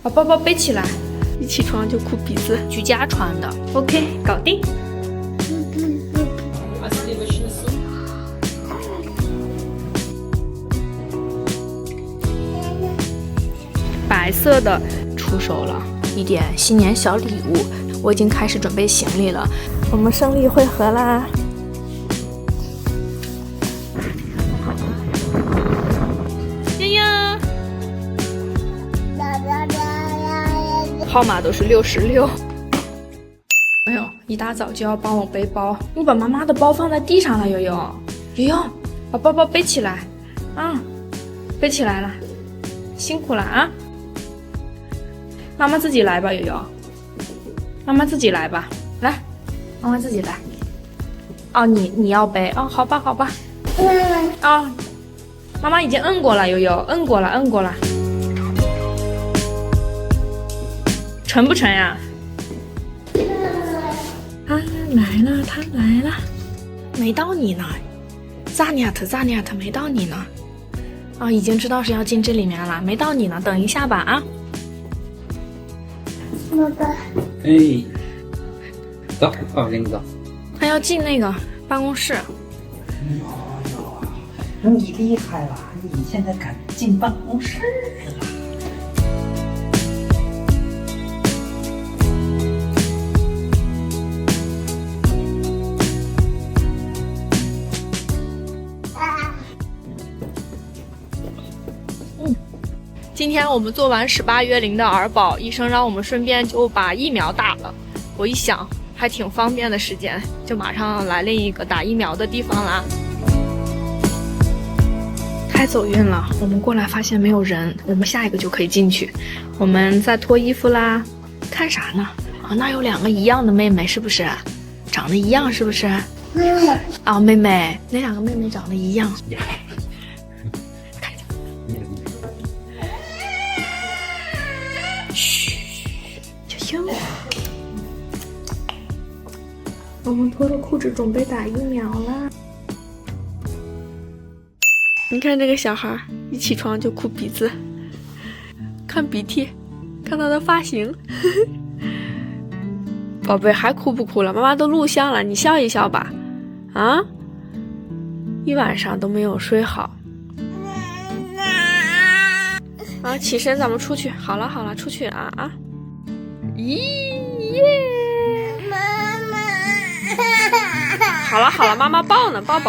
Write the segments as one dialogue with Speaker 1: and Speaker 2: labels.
Speaker 1: 把包包背起来，一起床就哭鼻子，居家穿的。OK， 搞定。白色的出手了，一点新年小礼物。我已经开始准备行李了，我们胜利会合啦！悠悠，号码都是66。哎呦，一大早就要帮我背包，你把妈妈的包放在地上了，悠悠，悠悠，把包包背起来，背起来了，辛苦了啊！妈妈自己来吧，悠悠。妈妈自己来吧，来，妈妈自己来。哦，你要背哦，好吧，好吧。哦，妈妈已经摁过了，悠悠，摁过了。沉不沉呀？他来了，没到你呢，咋念特没到你呢。哦，已经知道是要进这里面了，没到你呢，等一下吧啊。
Speaker 2: 爸爸，
Speaker 3: 哎，走，爸爸跟你走。
Speaker 1: 他要进那个办公室。
Speaker 3: 你厉害了，你现在敢进办公室了。
Speaker 1: 今天我们做完18月龄的儿保，医生让我们顺便就把疫苗打了。我一想，还挺方便的时间，就马上来另一个打疫苗的地方啦。太走运了，我们过来发现没有人，我们下一个就可以进去。我们在脱衣服啦，看啥呢？啊，那有2个一样的妹妹，是不是？长得一样，是不是？啊，妹妹，那2个妹妹长得一样。我们脱了裤子准备打疫苗啦。你看这个小孩一起床就哭鼻子，看鼻涕，看他的发型。宝贝还哭不哭了？妈妈都录像了，你笑一笑吧。啊，一晚上都没有睡好。啊，起身，咱们出去。好了，出去啊！咦耶！好了，妈妈抱呢，抱。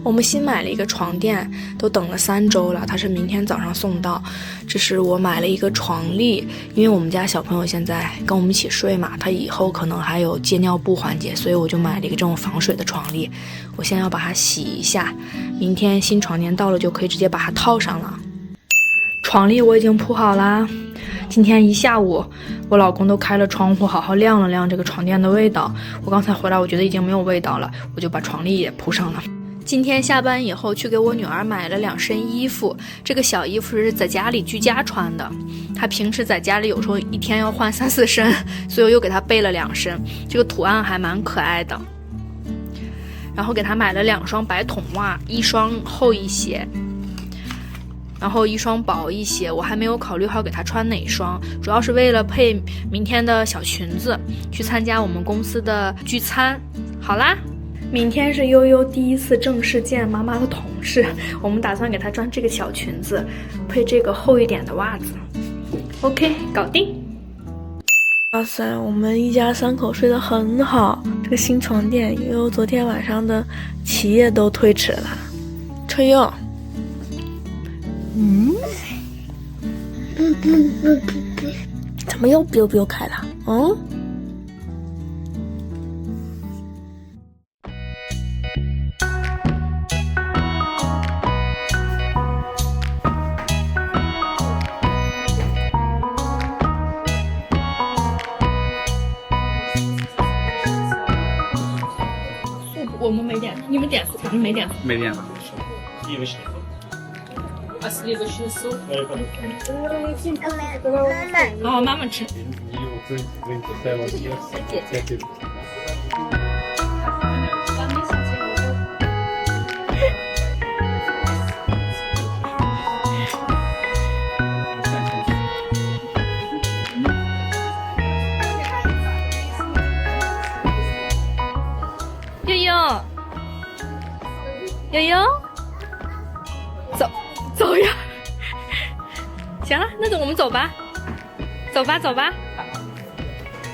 Speaker 1: 我们新买了一个床垫，都等了3周了，它是明天早上送到。这是我买了一个床笠，因为我们家小朋友现在跟我们一起睡嘛，他以后可能还有接尿布环节，所以我就买了一个这种防水的床笠。我现在要把它洗一下，明天新床垫到了就可以直接把它套上了。床笠我已经铺好啦。今天一下午，我老公都开了窗户，好好晾了晾这个床垫的味道。我刚才回来，我觉得已经没有味道了，我就把床笠也铺上了。今天下班以后去给我女儿买了2身衣服，这个小衣服是在家里居家穿的，她平时在家里有时候一天要换3、4身，所以我又给她备了2身，这个图案还蛮可爱的。然后给她买了2双白筒袜，1双厚一些，然后1双薄一些，我还没有考虑好给她穿哪双，主要是为了配明天的小裙子去参加我们公司的聚餐。好啦，明天是悠悠第一次正式见妈妈的同事，我们打算给她穿这个小裙子，配这个厚一点的袜子。OK， 搞定。哇塞，我们一家3口睡得很好，这个新床垫悠悠昨天晚上的起夜都推迟了。春佑，怎么又 biu biu 开了？我们没点，你们点4盘，没点4盘。
Speaker 3: 没点了。
Speaker 1: 好，妈妈吃。姐姐。悠悠，走呀！行了，那我们走吧，走吧，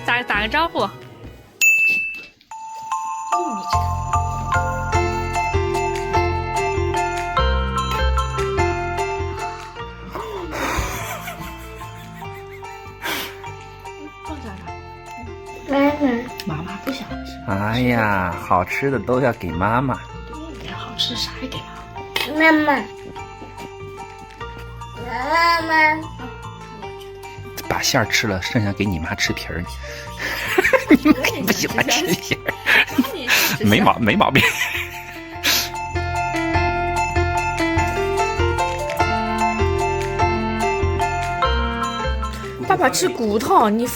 Speaker 1: 打个招呼。
Speaker 3: 妈妈不想吃。
Speaker 2: 哎呀，好吃的都要给妈妈。
Speaker 3: 对呀，好吃啥也给妈妈。
Speaker 4: 妈妈，
Speaker 2: 把馅儿吃了，剩下给你妈吃皮儿。你们不喜欢吃皮儿，没毛病。
Speaker 1: 爸爸吃骨头，你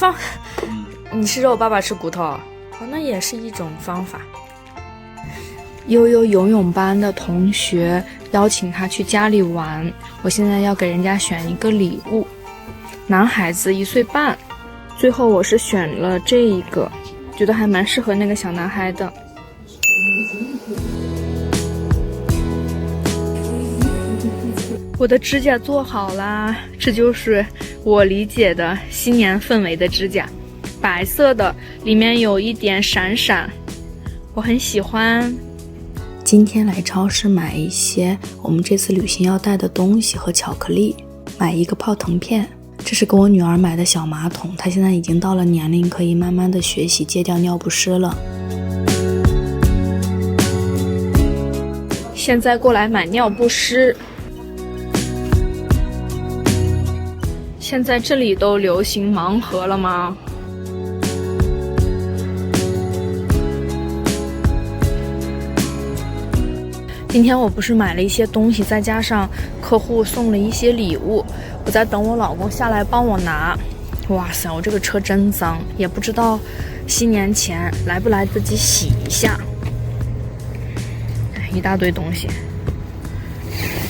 Speaker 1: 吃肉，爸爸吃骨头，哦，那也是一种方法。悠悠游泳班的同学邀请他去家里玩，我现在要给人家选一个礼物。男孩子1岁半，最后我是选了这一个，觉得还蛮适合那个小男孩的。我的指甲做好啦，这就是我理解的新年氛围的指甲，白色的，里面有一点闪闪，我很喜欢。今天来超市买一些我们这次旅行要带的东西和巧克力，买一个泡腾片，这是给我女儿买的小马桶，她现在已经到了年龄可以慢慢的学习戒掉尿不湿了。现在过来买尿不湿。现在这里都流行盲盒了吗？今天我不是买了一些东西，再加上客户送了一些礼物，我在等我老公下来帮我拿。哇塞，我这个车真脏，也不知道新年前来不来得及洗一下。一大堆东西，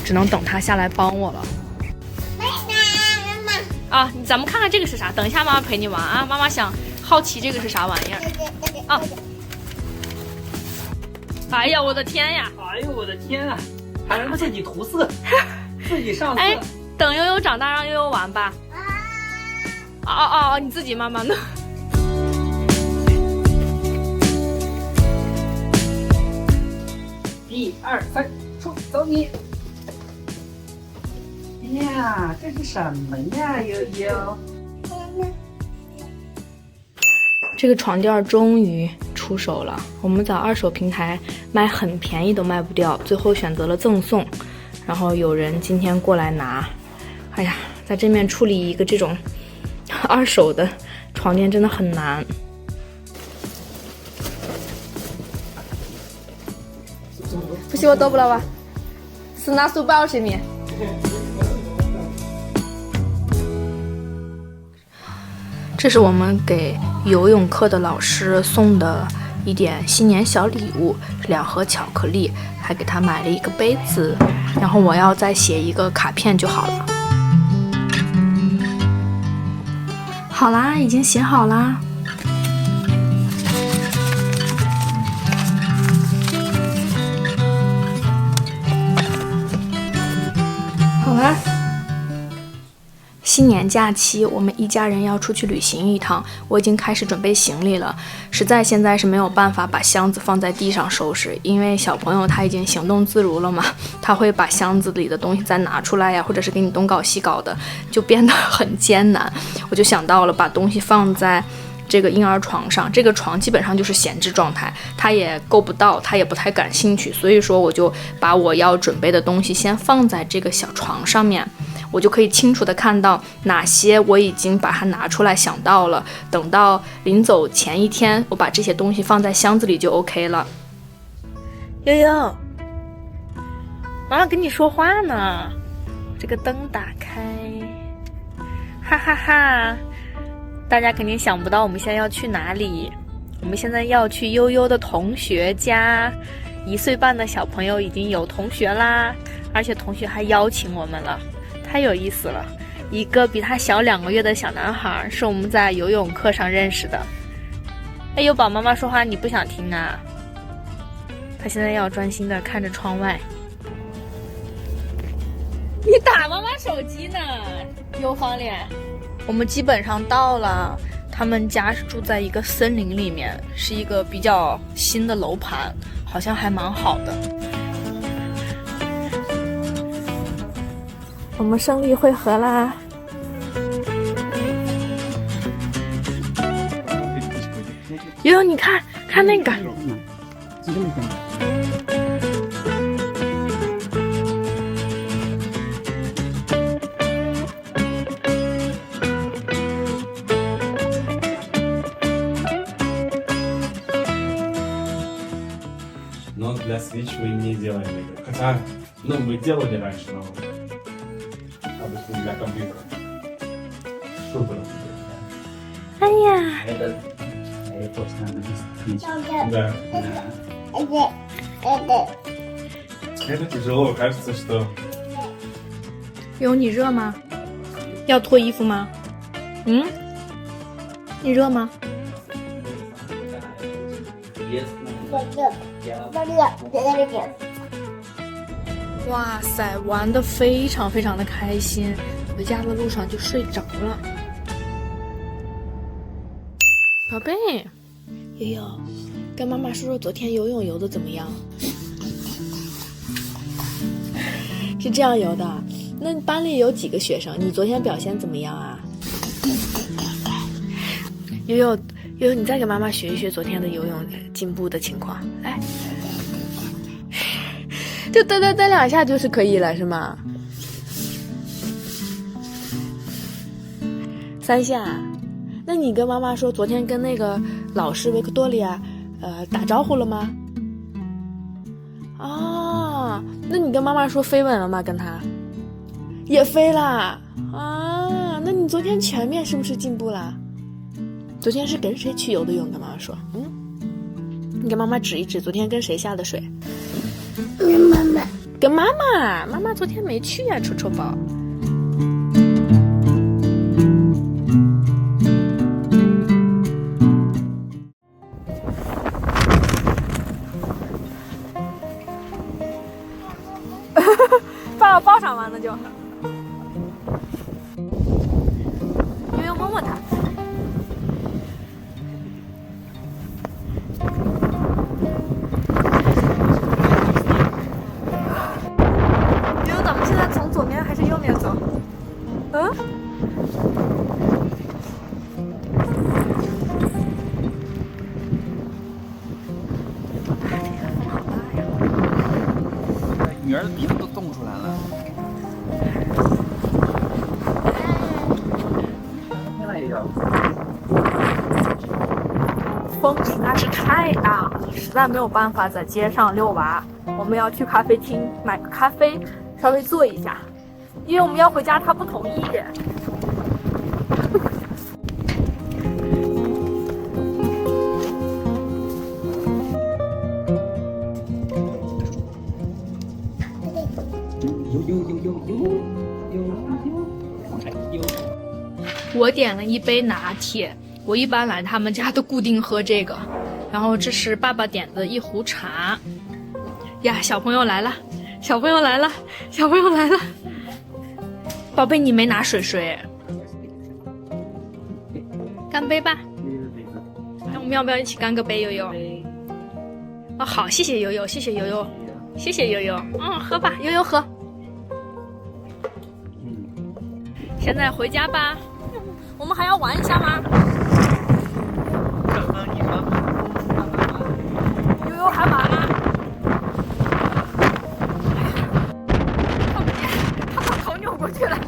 Speaker 1: 只能等他下来帮我了。啊，咱们看看这个是啥？等一下妈妈陪你玩啊，妈妈想好奇这个是啥玩意儿啊。哎呀，我的天呀！
Speaker 3: 哎呦我的天啊，还能自己涂色，自己上色。
Speaker 1: 哎，等悠悠长大让悠悠玩吧。哦，你自己慢慢弄。
Speaker 3: 1、2、3，出走你！哎呀，这是什么呀，悠悠？
Speaker 1: 这个床垫终于出手了，我们在二手平台卖很便宜都卖不掉，最后选择了赠送，然后有人今天过来拿。哎呀，在这面处理一个这种二手的床垫真的很难。不行，我到不了吧？是拿手包上面。这是我们给游泳课的老师送的一点新年小礼物，2盒巧克力，还给他买了一个杯子，然后我要再写一个卡片就好了。好啦，已经写好啦。好啦。新年假期，我们一家人要出去旅行一趟，我已经开始准备行李了。实在现在是没有办法把箱子放在地上收拾，因为小朋友他已经行动自如了嘛，他会把箱子里的东西再拿出来呀，或者是给你东搞西搞的，就变得很艰难。我就想到了把东西放在这个婴儿床上，这个床基本上就是闲置状态，他也够不到，他也不太感兴趣，所以说我就把我要准备的东西先放在这个小床上面，我就可以清楚的看到哪些我已经把它拿出来想到了，等到临走前一天，我把这些东西放在箱子里就 OK 了。悠悠，妈妈跟你说话呢，这个灯打开，哈哈哈。大家肯定想不到我们现在要去哪里，我们现在要去悠悠的同学家，1岁半的小朋友已经有同学啦，而且同学还邀请我们了，太有意思了。一个比他小2个月的小男孩是我们在游泳课上认识的。哎，有宝妈妈说话你不想听啊？他现在要专心的看着窗外。你打妈妈手机呢，有黄脸。我们基本上到了，他们家是住在一个森林里面，是一个比较新的楼盘，好像还蛮好的。我们胜利汇合啦！悠悠，你看看那个。
Speaker 4: Но для Switch мы не делаем игры. Хотя, мы делали раньше, но обычно для компьютера. Шутер.
Speaker 1: 哎呀，
Speaker 4: Да. Это тяжело, кажется, что...
Speaker 1: 悠悠，你热吗？要脱衣服吗？嗯？你热吗？哇塞，玩得非常非常的开心，回家的路上就睡着了。宝贝，悠悠，跟妈妈说说昨天游泳游的怎么样？是这样游的。那班里有几个学生？你昨天表现怎么样啊？悠悠，悠悠，你再给妈妈学一学昨天的游泳进步的情况，来。就嘚两下就是可以了，是吗？3下。那你跟妈妈说昨天跟那个老师维克多利亚，打招呼了吗？啊，那你跟妈妈说飞吻了吗？跟他也飞啦啊？那你昨天全面是不是进步啦？昨天是跟谁去游的泳？跟妈妈说，你给妈妈指一指，昨天跟谁下的水？跟妈妈。跟妈妈，妈妈昨天没去呀，臭臭宝。把我抱上吧，那就。悠悠摸摸它。悠悠，咱们现在从左面还是右面走？嗯？
Speaker 2: 女儿的鼻子都冻出来了。
Speaker 1: 风实在是太大了，实在没有办法在街上遛娃。我们要去咖啡厅买个咖啡，稍微坐一下，因为我们要回家，他不同意。我点了一杯拿铁，我一般来他们家都固定喝这个。然后这是爸爸点的一壶茶。呀，小朋友来了，小朋友来了，小朋友来了。宝贝，你没拿水水，干杯吧。那我们要不要一起干个杯，悠悠？哦，好，谢谢悠悠，谢谢悠悠，谢谢悠悠。喝吧，悠悠喝。现在回家吧。我们还要玩一下吗？悠悠还玩吗？他把头扭过去了，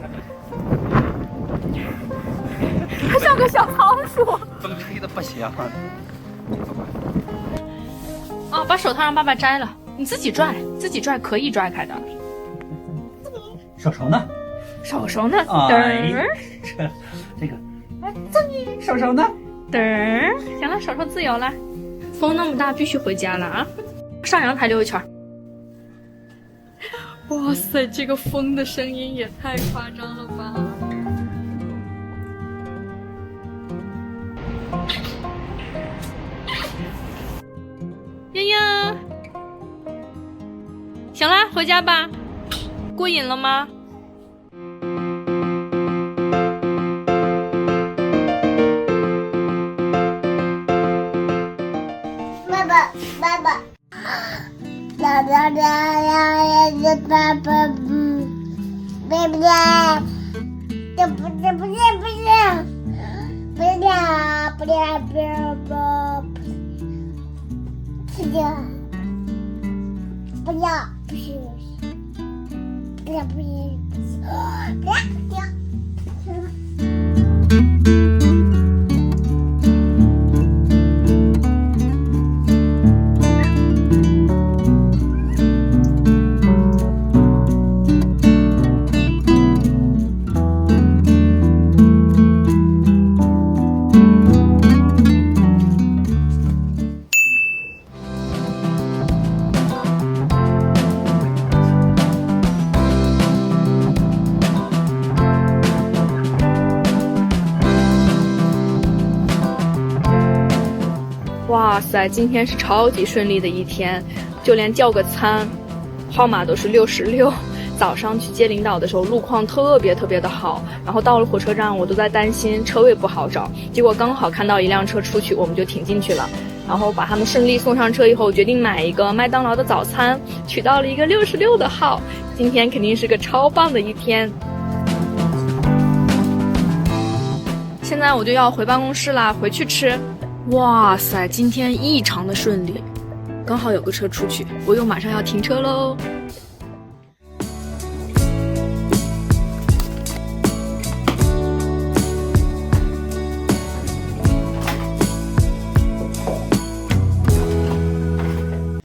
Speaker 1: 他像个小仓鼠。
Speaker 2: 风吹的不行。
Speaker 1: 哦，把手套让爸爸摘了，你自己拽，自己拽可以拽开的。
Speaker 3: 手手呢？
Speaker 1: 手手呢？
Speaker 3: 哎，这个，哎，这里手手呢？
Speaker 1: 行了，手手自由了。风那么大，必须回家了啊！上阳台溜一圈。哇塞，这个风的声音也太夸张了吧！悠悠，家吧。过瘾了吗？
Speaker 5: 爸爸，爸爸，爸爸，爸爸，爸爸，爸爸，这不是，不是，不是，不是，不是，不是，不是，不是。不要，不是，不要，不是，不要。
Speaker 1: 哇塞，今天是超级顺利的一天，就连叫个餐，号码都是66。早上去接领导的时候，路况特别的好，然后到了火车站，我都在担心车位不好找，结果刚好看到一辆车出去，我们就停进去了。然后把他们顺利送上车以后，决定买一个麦当劳的早餐，取到了一个66的号。今天肯定是个超棒的一天。现在我就要回办公室啦，回去吃。哇塞，今天异常的顺利，刚好有个车出去，我又马上要停车喽。